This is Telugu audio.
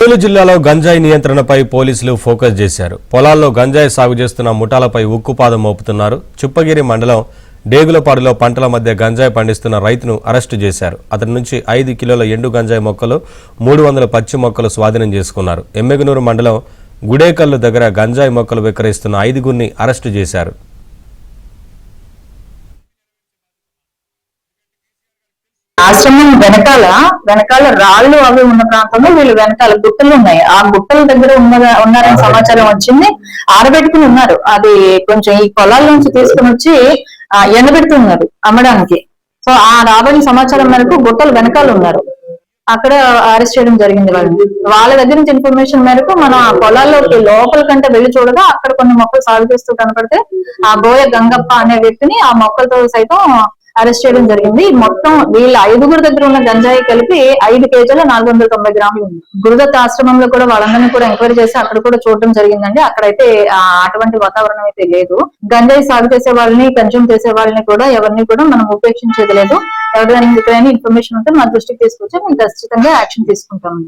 కర్నూలు జిల్లాలో గంజాయి నియంత్రణపై పోలీసులు ఫోకస్ చేశారు. పొలాల్లో గంజాయి సాగు చేస్తున్న ముఠాలపై ఉక్కుపాదం మోపుతున్నారు. చుప్పగిరి మండలం డేగులపాడులో పంటల మధ్య గంజాయి పండిస్తున్న రైతును అరెస్టు చేశారు. అతని నుంచి 5 కిలోల ఎండు గంజాయి మొక్కలు, 300 పచ్చి మొక్కలు స్వాధీనం చేసుకున్నారు. ఎమ్మెగనూరు మండలం గుడేకల్లు దగ్గర గంజాయి మొక్కలు విక్రయిస్తున్న 5గురిని అరెస్టు చేశారు. ఆశ్రమం వెనకాల రాళ్ళు అవి ఉన్న ప్రాంతంలో వీళ్ళు వెనకాల గుట్టలు ఉన్నాయి. ఆ గుట్టల దగ్గర ఉన్నారని సమాచారం వచ్చింది. ఆరబెట్టుకుని ఉన్నారు. అది కొంచెం ఈ పొలాల నుంచి తీసుకుని వచ్చి ఎండబెడుతున్నారు అమ్మడానికి. సో ఆ రాబడిన సమాచారం మేరకు గుట్టలు వెనకాల ఉన్నారు. అక్కడ అరెస్ట్ చేయడం జరిగింది. వాళ్ళ దగ్గర నుంచి ఇన్ఫర్మేషన్ మేరకు మన పొలాల్లోకి లోపల కంటే వెళ్లి చూడగా అక్కడ కొన్ని మొక్కలు సాగు చేస్తూ కనపడితే ఆ బోయ గంగప్ప అనే వ్యక్తిని ఆ మొక్కలతో సైతం అరెస్ట్ చేయడం జరిగింది. మొత్తం వీళ్ళ 5గురు దగ్గర ఉన్న గంజాయి కలిపి 5 కేజీల 490 గ్రాములు ఉంది. గురుదత్త ఆశ్రమంలో కూడా వాళ్ళందరినీ కూడా ఎంక్వైరీ చేసి అక్కడ కూడా చూడడం జరిగిందండి. అక్కడైతే అటువంటి వాతావరణం అయితే లేదు. గంజాయి సాగు చేసే వాళ్ళని, కన్జ్యూమ్ చేసే వాళ్ళని కూడా ఎవరిని కూడా మనం ఉపేక్షించేది లేదు. ఎవరైనా ఇన్ఫర్మేషన్ ఉంటే మా దృష్టికి తీసుకొచ్చి మేము ఖచ్చితంగా యాక్షన్ తీసుకుంటాం.